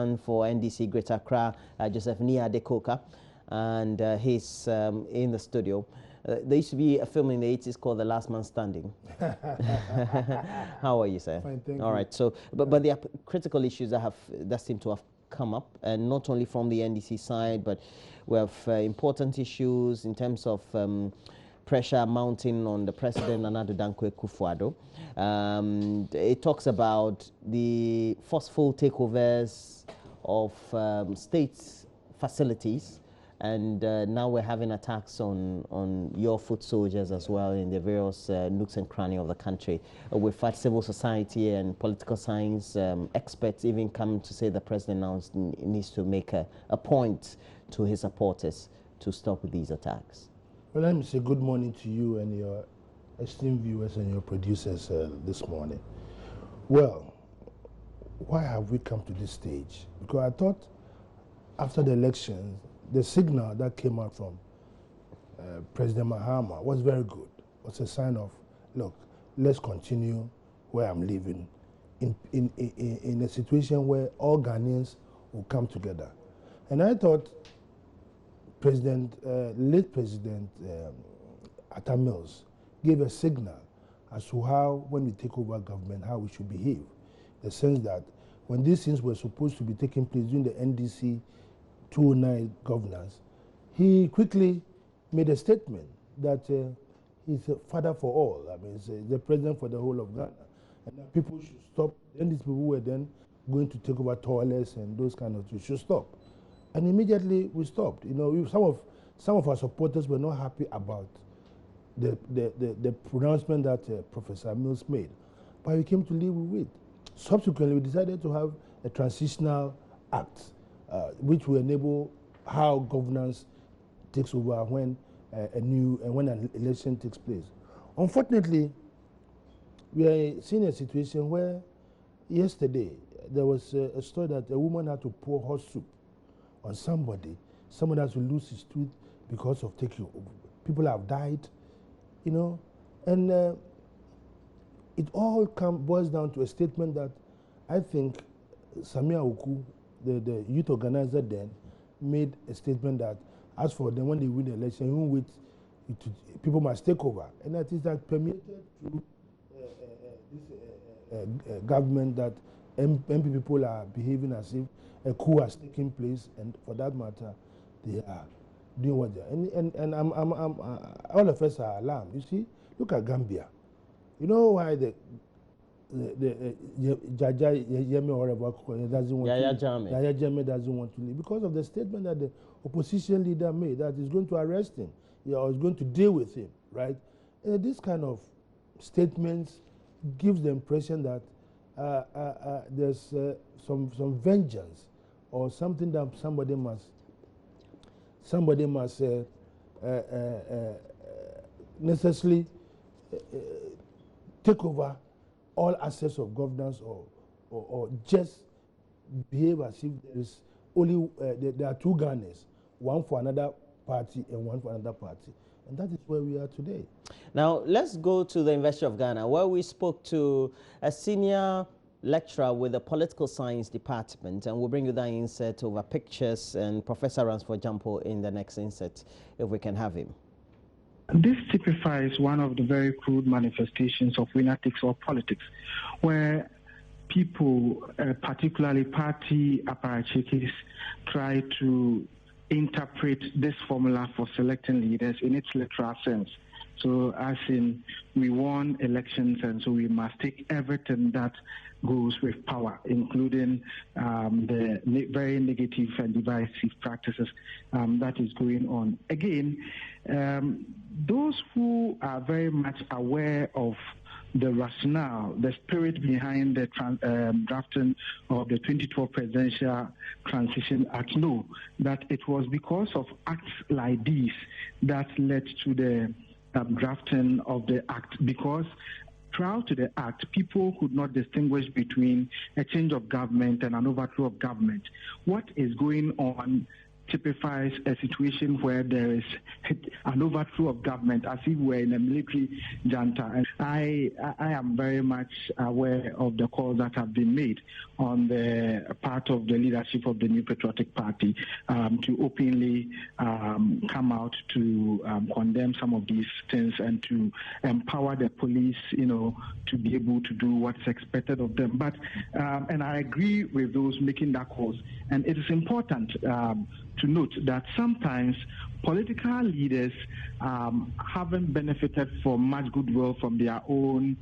spokesman for NDC Greater Accra, Joseph Adekoka, and he's in the studio. There used to be a film in the 80s called The Last Man Standing. How are you, sir? Fine, thank you. All right. So, but there are critical issues that seem to have come up, and not only from the NDC side, but we have important issues in terms of pressure mounting on the president, Akufo-Addo. It talks about the forceful takeovers of state facilities, and now we're having attacks on your foot soldiers as well in the various nooks and crannies of the country. We've had civil society and political science experts even come to say the president now needs to make a point to his supporters to stop with these attacks. Well, let me say good morning to you and your esteemed viewers and your producers this morning. Well, why have we come to this stage? Because I thought after the elections, the signal that came out from President Mahama was very good. It was a sign of, look, let's continue where I'm living in a situation where all Ghanaians will come together. And I thought late President Atta Mills gave a signal as to how, when we take over government, how we should behave. The sense that when these things were supposed to be taking place during the NDC 209 governance, he quickly made a statement that he's a father for all. I mean, he's the president for the whole of Ghana. And that people should stop. Then these people were then going to take over toilets and those kind of things should stop. And immediately we stopped. You know, some of our supporters were not happy about the pronouncement that Professor Mills made. But we came to live with it. Subsequently, we decided to have a transitional act which will enable how governance takes over when when an election takes place. Unfortunately, we are seeing a situation where yesterday there was a story that a woman had to pour hot soup on somebody. Someone has to lose his tooth because of taking over. People have died, you know, and it all boils down to a statement that I think Samia Oku, the youth organizer then, made a statement that as for them, when they win the election, even with people must take over. And that is that permeated through this government that MP people are behaving as if a coup has taken place, and for that matter, they are doing what they are. And all of us are alarmed. You see, look at Gambia. You know why the Jaja Yemi or whatever doesn't want Yaya Jammeh doesn't want to leave because of the statement that the opposition leader made that he's going to arrest him, or is going to deal with him, right? This kind of statements gives the impression that there's some vengeance or something that somebody must necessarily take over all aspects of governance, or just behave as if there is only there are two Ghanaians, one for another party and one for another party. And that is where we are today. Now, let's go to the University of Ghana, where we spoke to a senior lecturer with the political science department, and we'll bring you that insert over pictures, and Professor Ransford Jampo in the next insert, if we can have him. This typifies one of the very crude manifestations of winner takes all politics, where people, particularly party apparatchiks, try to interpret this formula for selecting leaders in its literal sense. So as in, we won elections, and so we must take everything that goes with power, including the very negative and divisive practices that is going on. Again, those who are very much aware of the rationale, the spirit behind the drafting of the 2012 Presidential Transition Act know that it was because of acts like these that led to the drafting of the act, because prior to the act, people could not distinguish between a change of government and an overthrow of government. What is going on typifies a situation where there is an overthrow of government, as if we're in a military junta. And I am very much aware of the calls that have been made on the part of the leadership of the New Patriotic Party to openly come out to condemn some of these things and to empower the police, to be able to do what's expected of them. But and I agree with those making that calls. And it is important to note that sometimes political leaders haven't benefited from much goodwill from their own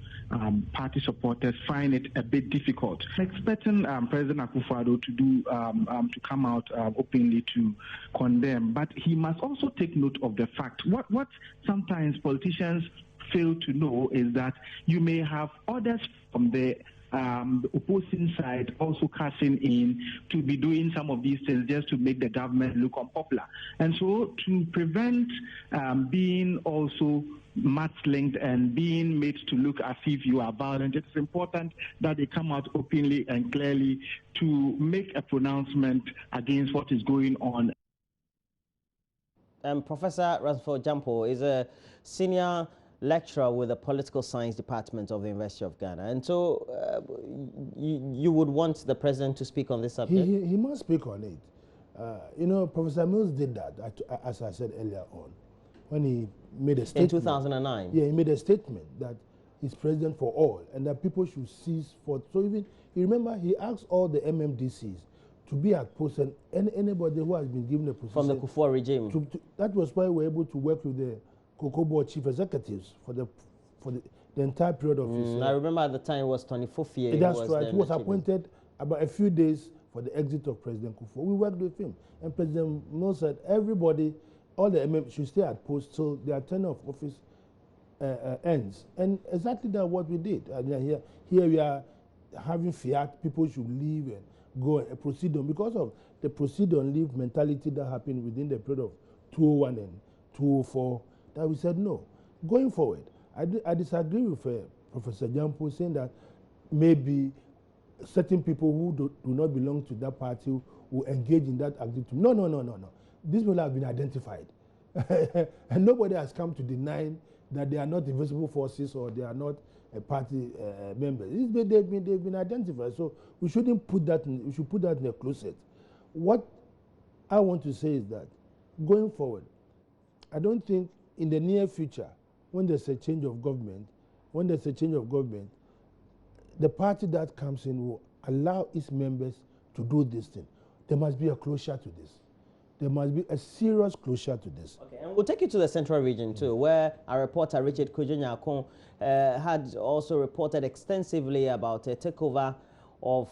party supporters, find it a bit difficult. I'm expecting President Akufo-Addo to come out openly to condemn, but he must also take note of the fact what sometimes politicians fail to know is that you may have others from the opposing side also cashing in to be doing some of these things just to make the government look unpopular. And so to prevent being also linked and being made to look as if you are violent, it's important that they come out openly and clearly to make a pronouncement against what is going on. Professor Akufo-Addo is a senior lecturer with the Political Science Department of the University of Ghana. And so you would want the president to speak on this subject? He must speak on it. Professor Mills did that, as I said earlier on, when he made a statement. In 2009? Yeah, he made a statement that he's president for all and that people should cease for... So even, you remember, he asked all the MMDCs to be at post, and anybody who has been given a position... From the Kufuor regime? That was why we were able to work with the Cocoa Board chief executives for the entire period of his... I remember at the time it was 24th year. That's right. He was appointed about a few days for the exit of President Kufuor. We worked with him. And President Mills said everybody, all the MM should stay at post till their tenure of office ends. And exactly that's what we did. And here we are having fiat, people should leave and go and proceed on. Because of the proceed on leave mentality that happened within the period of 2001 and 2004, that we said no. Going forward, I disagree with Professor Jampo saying that maybe certain people who do not belong to that party will engage in that activity. No. These people have been identified. And nobody has come to deny that they are not invisible forces or they are not a party members. They've been identified. So we shouldn't put that we should put that in a closet. What I want to say is that going forward, I don't think in the near future, when there's a change of government, the party that comes in will allow its members to do this thing. There must be a closure to this. There must be a serious closure to this. Okay, and we'll take you to the central region too, where our reporter Richard Kojo-Nyakon had also reported extensively about a takeover of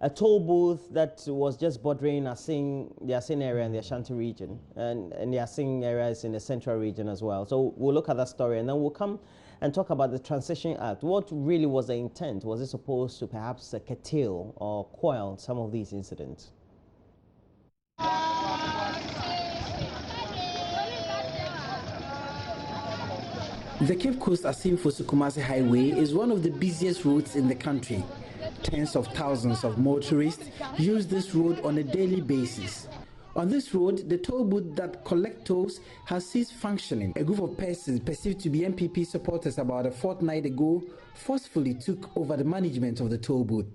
a toll booth that was just bordering the Asing area and the Ashanti region, and the Asing areas in the central region as well. So we'll look at that story, and then we'll come and talk about the Transition Act. What really was the intent? Was it supposed to perhaps curtail or quell some of these incidents? The Cape Coast Asin-Fosu-Kumasi Highway is one of the busiest roads in the country. Tens of thousands of motorists use this road on a daily basis. On this road, the toll booth that collects tolls has ceased functioning. A group of persons perceived to be MPP supporters about a fortnight ago forcefully took over the management of the toll booth.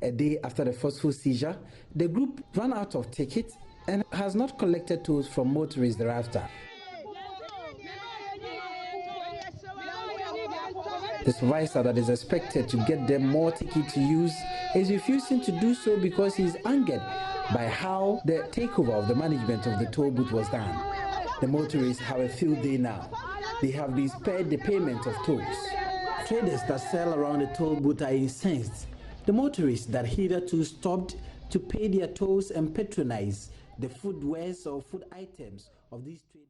A day after the forceful seizure, the group ran out of tickets and has not collected tolls from motorists thereafter. The supervisor that is expected to get them more tickets to use is refusing to do so because he is angered by how the takeover of the management of the toll booth was done. The motorists have a field day now. They have been spared the payment of tolls. Traders that sell around the toll booth are incensed. The motorists that hitherto stopped to pay their tolls and patronize the footwears or food items of these traders.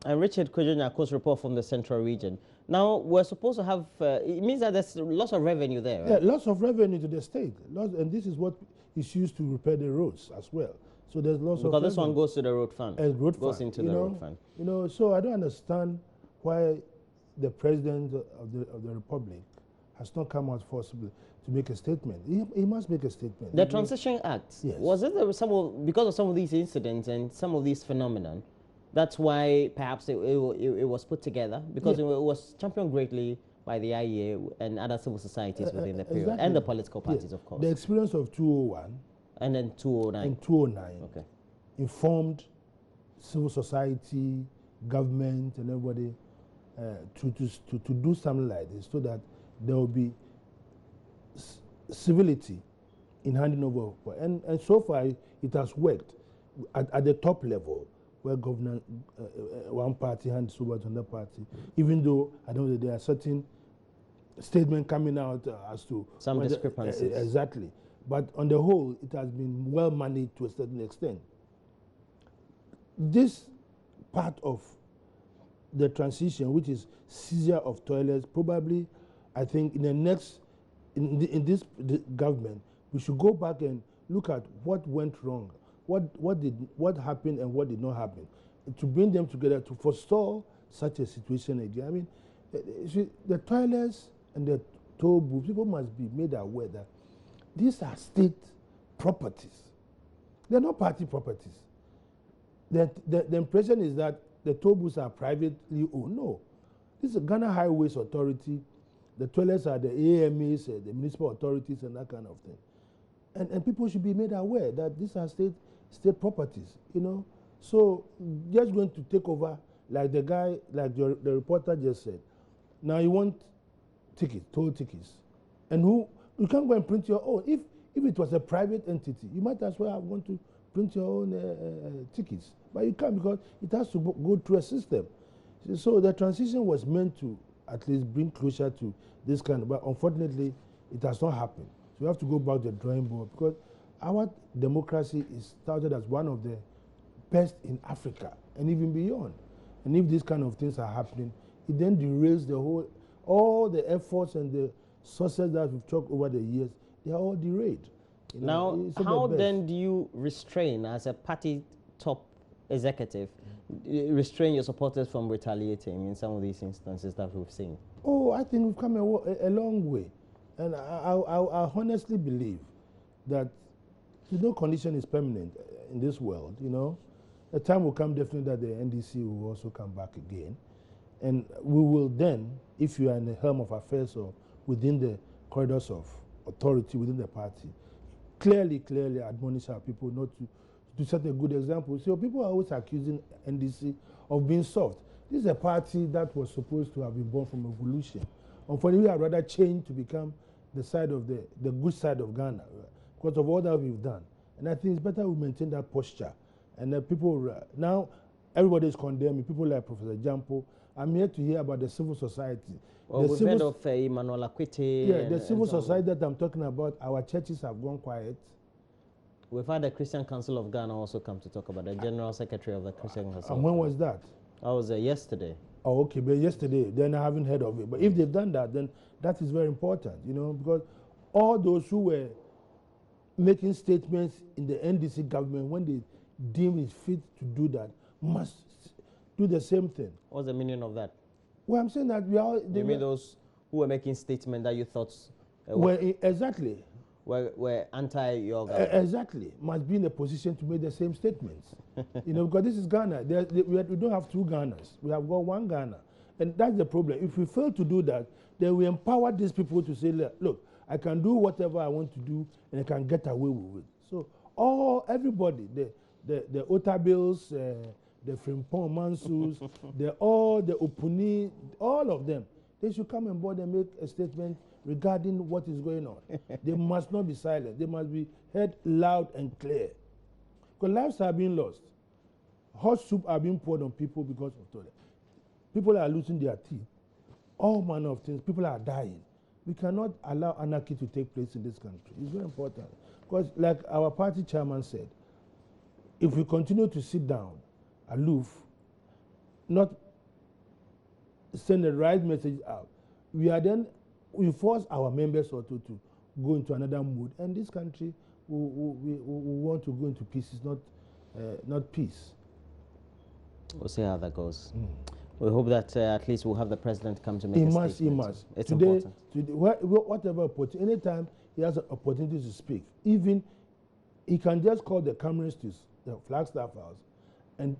And Richard Kojo-Nyakon's report from the central region. Now, we're supposed to have, it means that there's lots of revenue there, right? Yeah, lots of revenue to the state. And this is what is used to repair the roads as well. So there's lots of Because this one goes to the road fund. Goes into the road fund. So I don't understand why the president of the republic has not come out forcibly to make a statement. He must make a statement. The Transition Act, yes. Was it because of some of these incidents and some of these phenomenon, that's why perhaps it was put together, because it was championed greatly by the IEA and other civil societies within the period, and the political parties, of course. The experience of 201 and then 209. And 209 okay. informed civil society, government, and everybody to do something like this, so that there will be civility in handing over. And so far, it has worked at the top level, where government, one party hands over to another party, even though I know that there are certain statements coming out as to some discrepancies. Exactly. But on the whole, it has been well managed to a certain extent. This part of the transition, which is seizure of toilets, probably, I think, in the next, in this government, we should go back and look at what went wrong, what happened and what did not happen, to bring them together to forestall such a situation again. I mean, see, the toilets and the toll booths, people must be made aware that these are state properties. They're not party properties. The impression is that the toll booths are privately owned. No. This is Ghana Highways Authority. The toilets are the AMAs, the municipal authorities, and that kind of thing. And people should be made aware that these are state properties, you know. So just going to take over, like the guy, like the reporter just said. Now you want tickets, toll tickets. And you can't go and print your own. If it was a private entity, you might as well have gone to print your own tickets. But you can't, because it has to go through a system. So the transition was meant to at least bring closure to this kind of, but unfortunately, it has not happened. So we have to go back to the drawing board, because our democracy is touted as one of the best in Africa and even beyond. And if these kind of things are happening, it then derails all the efforts and the success that we've talked over the years, they are all derailed. You know, now, how then do you restrain, as a party top executive, restrain your supporters from retaliating in some of these instances that we've seen? Oh, I think we've come a long way. And I honestly believe that no condition is permanent in this world, you know. A time will come definitely that the NDC will also come back again. And we will then, if you are in the helm of affairs or within the corridors of authority within the party, clearly admonish our people not to set a good example. So people are always accusing NDC of being soft. This is a party that was supposed to have been born from evolution. Unfortunately, we have rather changed to become the side of the good side of Ghana, because of all that we've done. And I think it's better we maintain that posture. And people, now everybody is condemning, people like Professor Jampo. I'm here to hear about the civil society. Well, we've heard of Emmanuel Akwete. Yeah, the civil society that I'm talking about, our churches have gone quiet. We've had the Christian Council of Ghana also come to talk about the General Secretary of the Christian Council. And when was that? I was there yesterday. Oh, okay, but yesterday, then I haven't heard of it. But if they've done that, then that is very important, you know, because all those who were making statements in the NDC government, when they deem it fit to do that, must do the same thing. What's the meaning of that? Well, I'm saying that we are... You mean those who were making statements that you thought... exactly. Were anti-your government? Exactly. Must be in a position to make the same statements. You know, because this is Ghana. We don't have two Ghanas. We have got one Ghana. And that's the problem. If we fail to do that, then we empower these people to say, look, I can do whatever I want to do and I can get away with it. So everybody, the Otabills, the Frimpong Mansus, the Opuni, all of them, they should come on board and make a statement regarding what is going on. They must not be silent. They must be heard loud and clear. Because lives are being lost. Hot soup are being poured on people because of toilet. People are losing their teeth. All manner of things. People are dying. We cannot allow anarchy to take place in this country. It's very important. Because like our party chairman said, if we continue to sit down, aloof, not send the right message out, we force our members also to go into another mood, and this country we want to go into peace. It's not peace. We'll see how that goes. We hope that at least we'll have the president come to make a statement. He must. It's today, important. Today, whatever opportunity, anytime he has an opportunity to speak, even he can just call the cameras to the Flagstaff House, and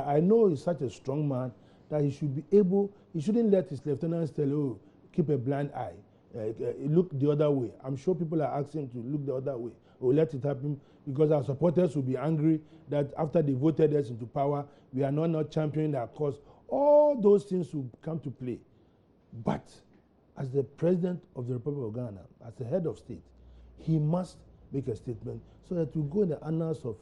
I know he's such a strong man that he should be able. He shouldn't let his lieutenants tell, oh, keep a blind eye, look the other way. I'm sure people are asking him to look the other way. Or let it happen, because our supporters will be angry that after they voted us into power, we are not championing their cause. All those things will come to play. But as the president of the Republic of Ghana, as the head of state, he must make a statement so that we go in the annals of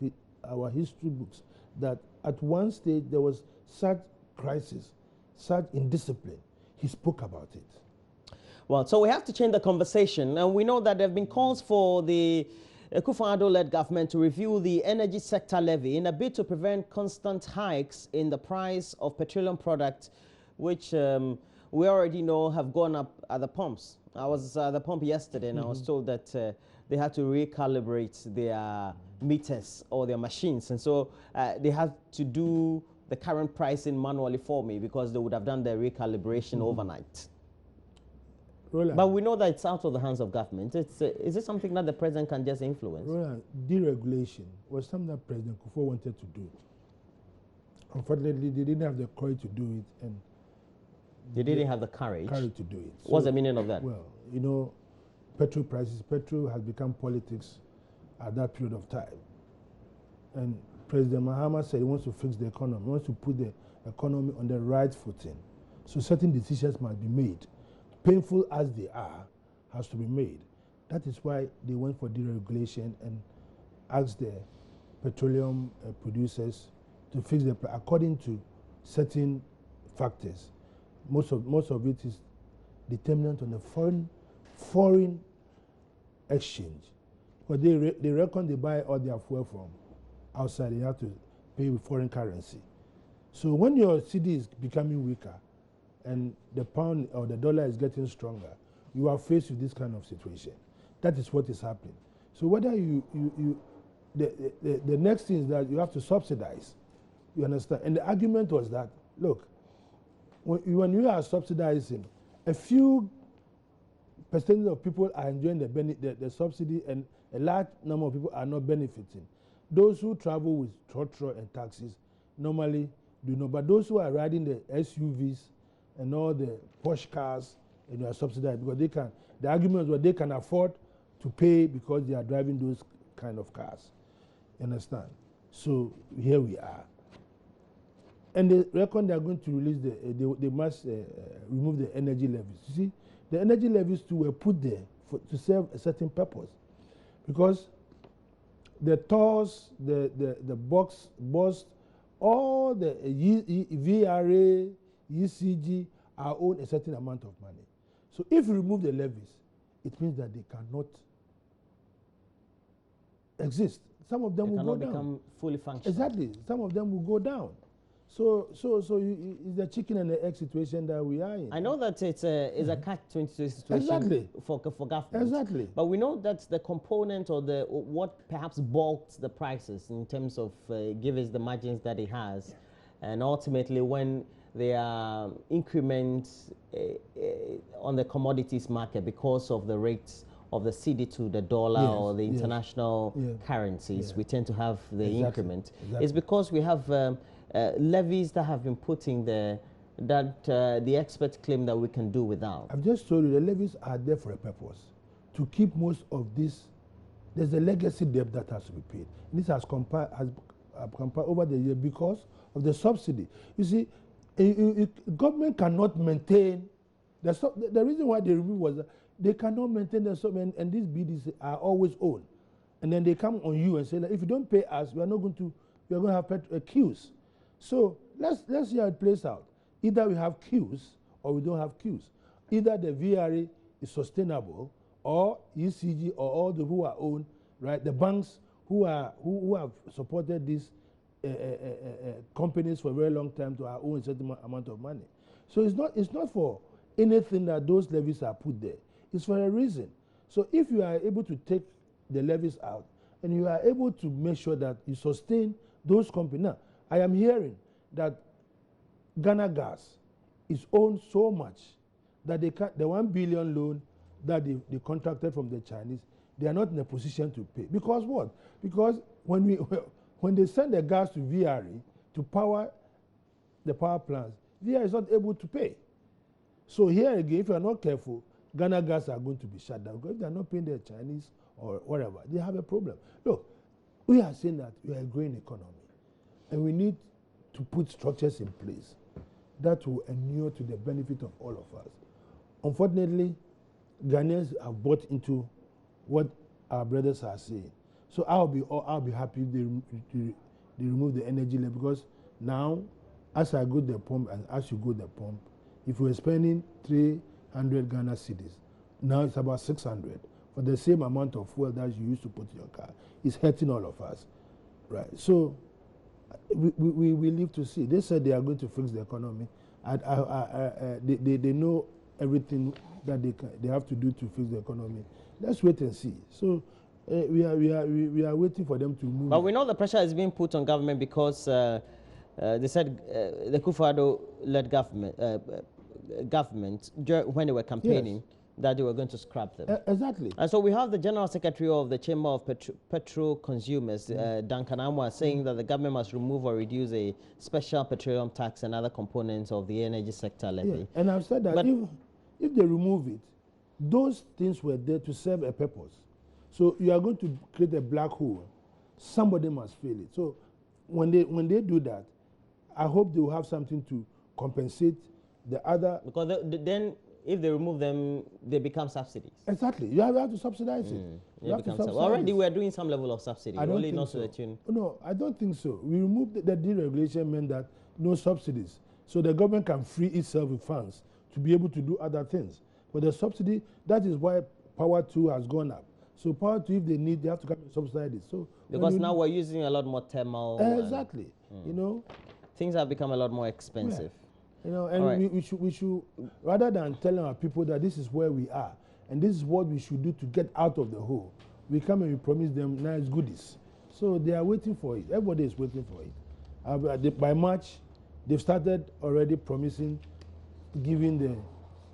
our history books that at one stage there was such crisis, such indiscipline. He spoke about it. Well, so we have to change the conversation. And we know that there have been calls for the Akufo-Addo-led government to review the energy sector levy in a bid to prevent constant hikes in the price of petroleum products, which we already know have gone up at the pumps. I was at the pump yesterday, and I was told that they had to recalibrate their meters or their machines. And so they had to do the current pricing manually for me, because they would have done the recalibration overnight. Roland, but we know that it's out of the hands of government. Is it something that the president can just influence? Roland, deregulation was something that President Akufo wanted to do. Unfortunately, they didn't have the courage to do it, and they didn't have the courage to do it. So, what's the meaning of that? Well, you know, petrol prices, petrol has become politics at that period of time. And President Mahama said he wants to fix the economy, he wants to put the economy on the right footing. So certain decisions must be made. Painful as they are, has to be made. That is why they went for deregulation and asked the petroleum producers to fix the price according to certain factors. Most of it is determinant on the foreign exchange, because they reckon they buy all their fuel from outside. They have to pay with foreign currency. So when your cedi is becoming weaker and the pound or the dollar is getting stronger, you are faced with this kind of situation. That is what is happening. So whether the next thing is that you have to subsidize. You understand? And the argument was that, look, when you are subsidizing, a few percentage of people are enjoying the subsidy, and a large number of people are not benefiting. Those who travel with trotro and taxis normally do not, but those who are riding the SUVs and all the posh cars, and they are subsidized because they can. The argument was they can afford to pay because they are driving those kind of cars. You understand? So here we are. And they reckon they are going to release they must remove the energy levies. You see, the energy levies too were put there to serve a certain purpose, because the tolls, the box, all the VRA, ECG are owed a certain amount of money. So if you remove the levies, it means that they cannot exist. Some of them will go down. Become fully functional. Exactly. Some of them will go down. So it's the chicken and the egg situation that we are in. I know that it's a catch-22 situation exactly. for government. Exactly. But we know that the component or what perhaps bulks the prices in terms of gives the margins that it has, and ultimately when there are increments on the commodities market because of the rates of the cedi to the dollar or the international currencies, we tend to have the increment. Exactly. It's because we have levies that have been put in there that the experts claim that we can do without. I've just told you the levies are there for a purpose, to keep most of this. There's a legacy debt that has to be paid. This has compared over the year because of the subsidy. You see, government cannot maintain the reason why they removed was that they cannot maintain the subsidy, and these BDs are always owned. And then they come on you and say, like, if you don't pay us, we are going to have queues. So let's see how it plays out. Either we have queues or we don't have queues. Either the VRA is sustainable, or ECG, or all the who are owned, right? The banks who have supported these companies for a very long time to own a certain amount of money. So it's not for anything that those levies are put there. It's for a reason. So if you are able to take the levies out and you are able to make sure that you sustain those companies. Now, I am hearing that Ghana Gas is owned so much that they can, the 1 billion loan that they contracted from the Chinese, they are not in a position to pay. Because what? Because when they send the gas to VRE to power the power plants, VRE is not able to pay. So here again, if you are not careful, Ghana Gas are going to be shut down. Because if they are not paying the Chinese or whatever, they have a problem. Look, we are saying that we are a growing economy, and we need to put structures in place that will inure to the benefit of all of us. Unfortunately, Ghanaians have bought into what our brothers are saying. So I'll be happy if they remove the energy level, because now, as I go to the pump and as you go to the pump, if we're spending 300 Ghana cedis, now it's about 600 for the same amount of fuel that you used to put in your car. It's hurting all of us, right? So we live to see. They said they are going to fix the economy. They know everything that they have to do to fix the economy. Let's wait and see. So we are waiting for them to move. But we know the pressure is being put on government because they said the Akufo-Addo led government when they were campaigning. Yes. That they were going to scrap them. Exactly. And so we have the General Secretary of the Chamber of Petrol Consumers, Duncan Amwa, saying that the government must remove or reduce a special petroleum tax and other components of the energy sector levy. Yeah. And I've said that if they remove it, those things were there to serve a purpose. So you are going to create a black hole. Somebody must fill it. So when they do that, I hope they will have something to compensate the other. Because then, if they remove them, they become subsidies. Exactly. You have to subsidize it. Already we are doing some level of subsidy. Only not to the tune. No, I don't think so. We removed the deregulation meant that no subsidies. So the government can free itself with funds to be able to do other things. But the subsidy, that is why Power 2 has gone up. So Power 2, if they need, they have to come and subsidize it. So because now we're using a lot more thermal. Exactly. You know, things have become a lot more expensive. Yeah. You know, and we should, rather than telling our people that this is where we are and this is what we should do to get out of the hole, we come and we promise them nice goodies. So they are waiting for it. Everybody is waiting for it. By March, they've started already promising, giving the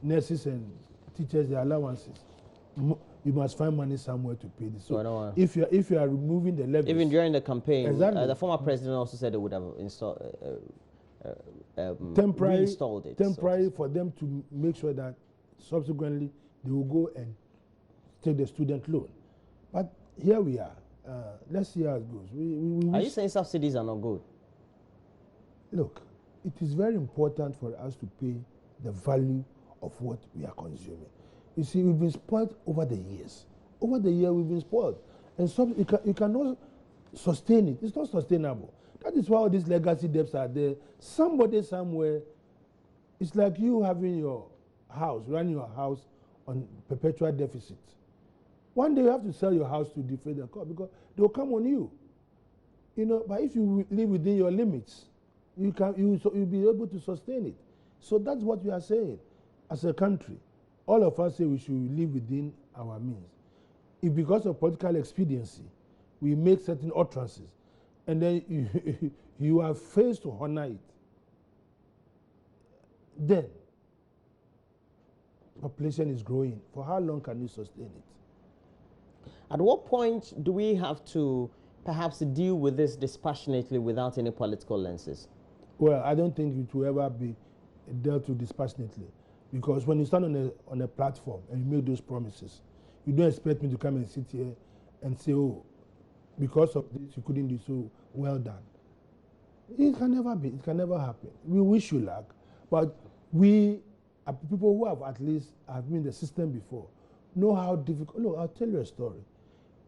nurses and teachers their allowances. You must find money somewhere to pay this. So if you are removing the levies, even during the campaign, exactly. The former president also said they would have installed. Temporary so for them to make sure that subsequently they will go and take the student loan. But here we are. Let's see how it goes. Are you saying subsidies are not good? Look, it is very important for us to pay the value of what we are consuming. You see, we've been spoiled over the years. Over the year, we've been spoiled. And you cannot sustain it. It's not sustainable. That is why all these legacy debts are there. Somebody somewhere, it's like you having your house, running your house on perpetual deficit. One day you have to sell your house to defray the cost because they will come on you. You know, but if you live within your limits, you'll be able to sustain it. So that's what we are saying. As a country, all of us say we should live within our means. If because of political expediency, we make certain utterances, and then you are faced to honor it, then population is growing. For how long can you sustain it? At what point do we have to perhaps deal with this dispassionately without any political lenses? Well, I don't think it will ever be dealt with dispassionately, because when you stand on a platform and you make those promises, you don't expect me to come and sit here and say, oh, because of this you couldn't do so, well done. It can never be. It can never happen. We wish you luck, but we are people who have at least been in the system before, know how difficult. Look, I'll tell you a story.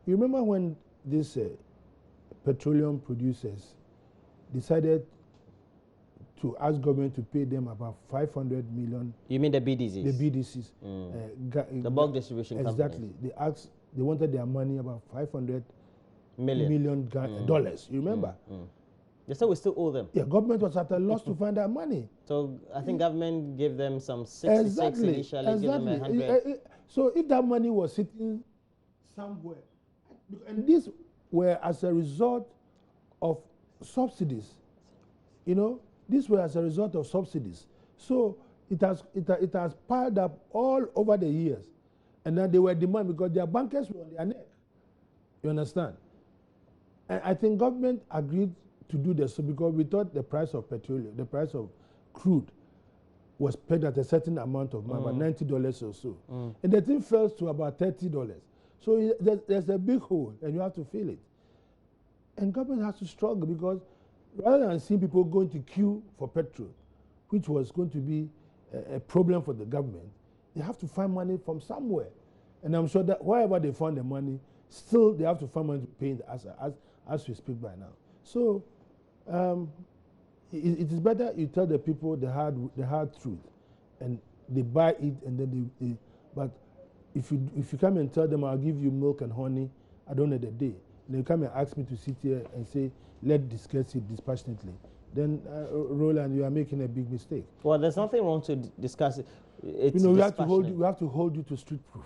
You remember when these petroleum producers decided to ask government to pay them about 500 million. You mean the BDCs? The BDCs. The bulk distribution companies. Exactly. They wanted their money, about 500 million dollars. You remember? They said we still owe them. Yeah, government was at a loss to find that money. So I think government gave them some 66 initially. Give them 100. So if that money was sitting somewhere, and these were as a result of subsidies, you know, This was as a result of subsidies. So it has piled up all over the years. And then they were demanding because their bankers were on their neck. You understand? And I think government agreed to do this because we thought the price of petroleum, the price of crude was paid at a certain amount of money, about $90 or so. And the thing fell to about $30. So there's a big hole and you have to fill it. And government has to struggle because rather than seeing people going to queue for petrol, which was going to be a problem for the government, they have to find money from somewhere. And I'm sure that wherever they found the money, still they have to find money to pay it as we speak by now. So it is better you tell the people the hard truth, and they buy it, and then they but if you come and tell them I'll give you milk and honey at the end of the day, and they come and ask me to sit here and say let's discuss it dispassionately, then Roland, you are making a big mistake. Well, there's nothing wrong to discuss it. It's we have to hold you to street proof.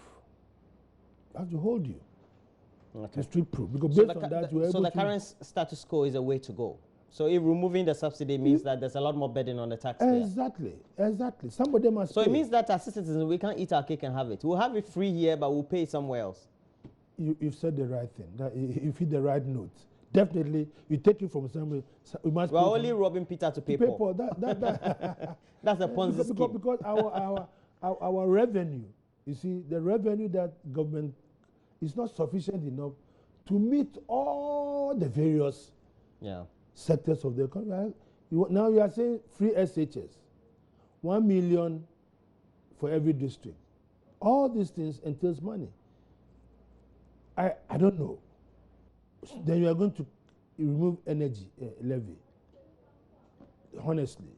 We have to hold you to street proof because based on that you are able to. So the current status quo is a way to go. So if removing the subsidy means that there's a lot more burden on the taxpayer. Exactly. Somebody must pay. So it means that as citizens we can't eat our cake and have it. We'll have it free here, but we'll pay it somewhere else. You've said the right thing. That you hit the right note. Definitely, you take it from somewhere. We must. We're only robbing Peter to pay Paul. That's a Ponzi scheme. Because our revenue, you see, the revenue that government is not sufficient enough to meet all the various sectors of the economy. Now you are saying free SHS, 1 million for every district. All these things entails money. I don't know. Then you are going to remove energy levy. Honestly,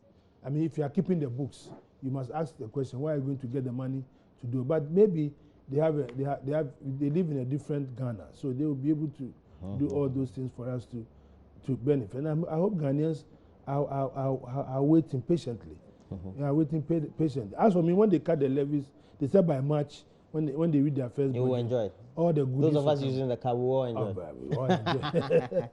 I mean, if you are keeping the books, you must ask the question: why are you going to get the money to do it? But maybe they live in a different Ghana, so they will be able to do all those things for us to benefit. And I hope Ghanaians are waiting patiently. They are waiting patiently. As for me, when they cut the levies, they said by March. When they read their first you will enjoy it. All the goodies. Those of us using the car, we will enjoy.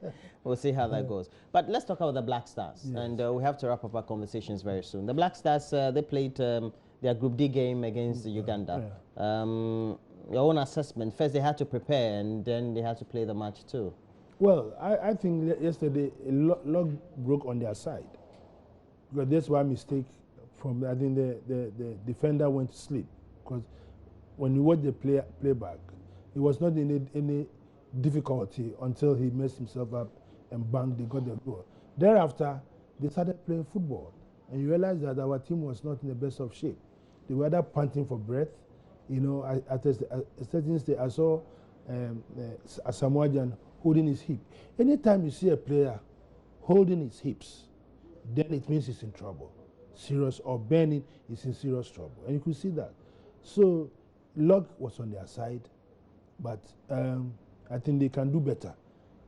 We'll see how that goes. But let's talk about the Black Stars. Yes. And we have to wrap up our conversations very soon. The Black Stars, they played their Group D game against Uganda. Your own assessment, first they had to prepare and then they had to play the match too. Well, I think yesterday a lot broke on their side. Because that's one mistake from, I think the defender went to sleep. Because when you watch the playback, it was not in any difficulty until he messed himself up and banged, they got the goal. Thereafter, they started playing football. And you realize that our team was not in the best of shape. They were either panting for breath. You know, at a certain stage, I saw a Samoan holding his hip. Anytime you see a player holding his hips, then it means he's in trouble. Serious, or Benin is in serious trouble. And you could see that. So, luck was on their side, but I think they can do better.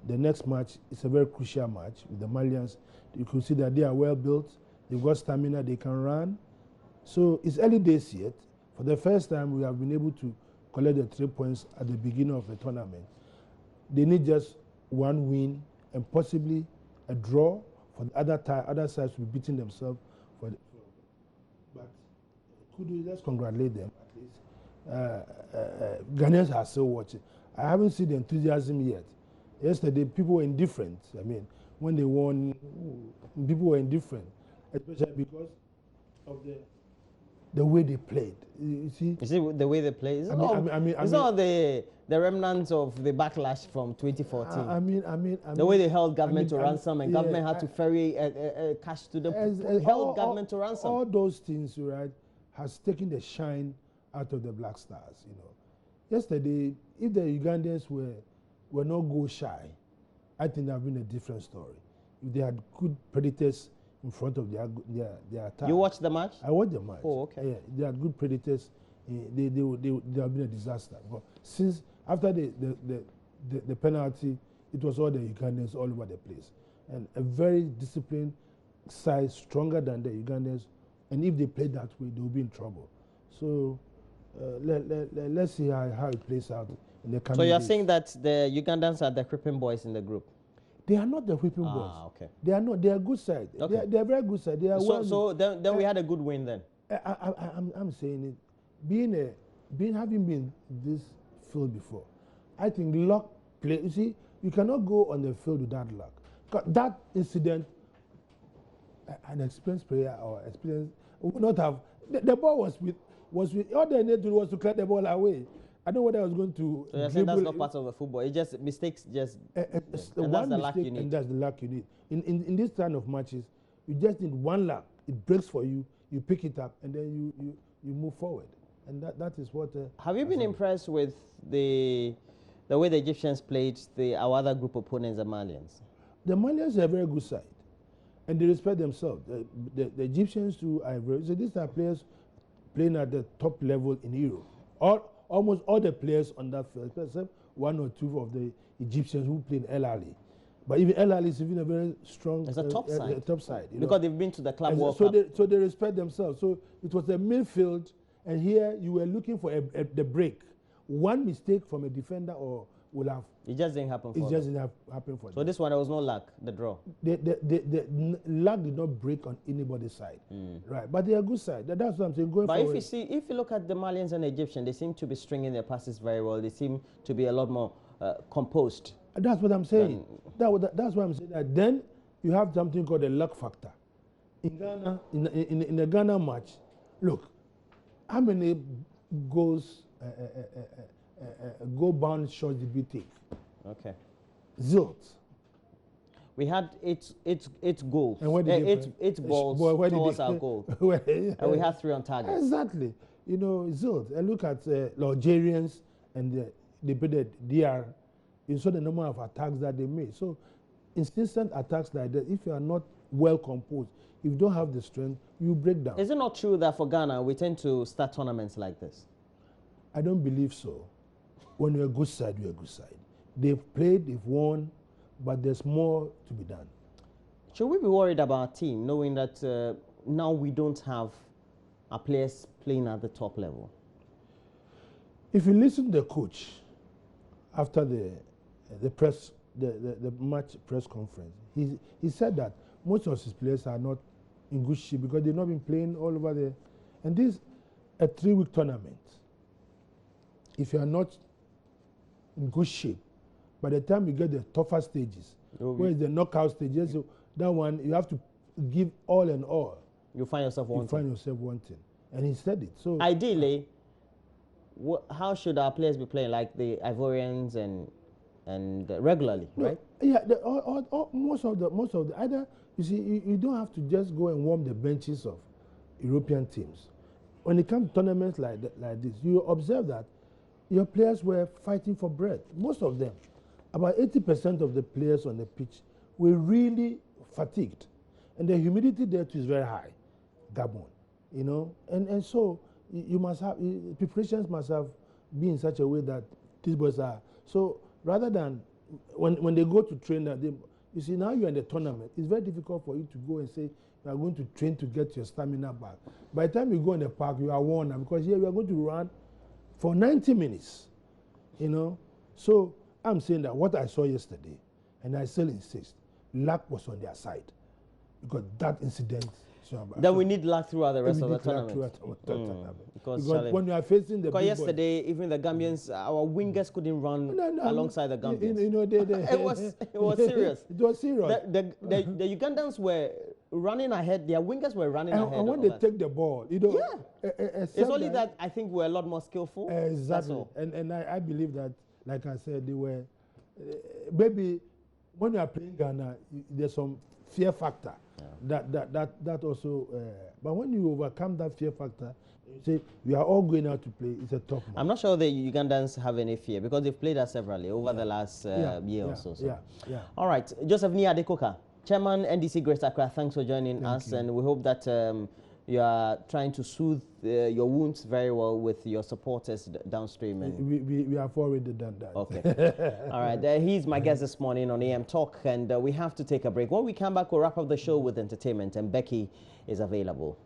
The next match is a very crucial match with the Malians. You can see that they are well built, they've got stamina, they can run. So it's early days yet. For the first time, we have been able to collect the 3 points at the beginning of the tournament. They need just one win and possibly a draw for the other sides to be beating themselves. But let's congratulate them at least. Ghanaians are still watching. I haven't seen the enthusiasm yet. Yesterday, people were indifferent. I mean, when they won, people were indifferent, especially because of the way they played. You see? Is it the way they play? It's not the remnants of the backlash from 2014. The way they held government to ransom, and government had to ferry cash to them. Held government to ransom. All those things, right, has taken the shine out of the Black Stars, you know. Yesterday, if the Ugandans were not go shy, I think that would have been a different story. If they had good predators in front of their attack. You watched the match? I watched the match. Oh, okay. Yeah, they had good predators. They have been a disaster. But since after the penalty, it was all the Ugandans all over the place, and a very disciplined side, stronger than the Ugandans. And if they play that way, they will be in trouble. So let's see how it plays out in the coming So you're days. saying that the Ugandans are the crippling boys in the group? They are not the whipping boys. Okay. They are not. They are good side. Okay. They are very good side. They are So then we had a good win then. I'm saying it. Having been this field before, I think luck play. You see, you cannot go on the field without luck. 'Cause that incident, an experienced player or experienced would not have. The ball was with all they needed to do was to clear the ball away. I don't know what I was going to. So you're saying that's not part of the football. It's just mistakes. Just and that's the luck you need. And that's the luck you need. In this kind of matches, you just need one luck. It breaks for you. You pick it up, and then you move forward. And that is what. Have you been impressed with the way the Egyptians played our other group opponents, the Malians? The Malians are a very good side, and they respect themselves. The Egyptians too are very. So these are players playing at the top level in Europe. Almost all the players on that field, except one or two of the Egyptians who played El Ali. But even El Ali is even a very strong. It's a top side. Top side. Because they've been to the Club World Cup. So they respect themselves. So it was a midfield, and here you were looking for the break. One mistake from a defender or will have. It just didn't happen for them. It just didn't happen for them. So this one, there was no luck, the draw. The luck did not break on anybody's side. Right. But they are good side. That's what I'm saying. Going forward. But if you look at the Malians and Egyptians, they seem to be stringing their passes very well. They seem to be a lot more composed. That's what I'm saying. That's why I'm saying that. Then you have something called a luck factor. In Ghana, in the Ghana match, look, how many goals, goal-bound shots did we take? Okay. Zilch. We had eight goals. And what did eight balls towards our goal. And we had 3 on target. Exactly. You know, Zilch. And look at the Algerians and they played the DR. You saw the number of attacks that they made. So, insistent attacks like that, if you are not well composed, if you don't have the strength, you break down. Is it not true that for Ghana, we tend to start tournaments like this? I don't believe so. When you're a good side, you're a good side. They've played, they've won, but there's more to be done. Should we be worried about our team, knowing that now we don't have our players playing at the top level? If you listen to the coach after the match press conference, he said that most of his players are not in good shape because they've not been playing all over there. And this is a 3-week tournament. If you are not in good shape, by the time you get the tougher stages, where is the knockout stages, so that one you have to give all and all. You find yourself wanting. And he said it. So ideally, how should our players be playing, like the Ivorians and regularly, right? Yeah, most of the either you see you don't have to just go and warm the benches of European teams. When it comes to tournaments like this, you observe that your players were fighting for bread. Most of them, about 80% of the players on the pitch were really fatigued, and the humidity there too is very high, Gabon, you know, and so you must have preparations must have been in such a way that these boys are so. Rather than when they go to train, you see now you're in the tournament, it's very difficult for you to go and say you are going to train to get your stamina back. By the time you go in the park, you are worn out because here you are going to run for 90 minutes, you know. So I'm saying that what I saw yesterday, and I still insist, luck was on their side because that incident. Then we need luck throughout the rest of the tournament. Because when you are facing the big yesterday, even the Gambians, our wingers couldn't run alongside the Gambians. You know, it was serious. It was serious. The Ugandans were running ahead. Their wingers were running ahead. And when they take the ball, you know, it's only that I think we're a lot more skillful. Exactly. And I believe that, like I said, they were maybe when you are playing Ghana, there's some fear factor. Yeah. That also, but when you overcome that fear factor, you say we are all going out to play. It's a tough match. I'm not sure the Ugandans have any fear because they've played us severally over the last year or so. Yeah. All right, Joseph Niadekoka, Chairman NDC Greater Accra. Thanks for joining us, and we hope that you are trying to soothe your wounds very well with your supporters downstream. And we have already done that. Okay. All right. He's my guest this morning on AM Talk, and we have to take a break. When we come back, we'll wrap up the show with entertainment, and Becky is available.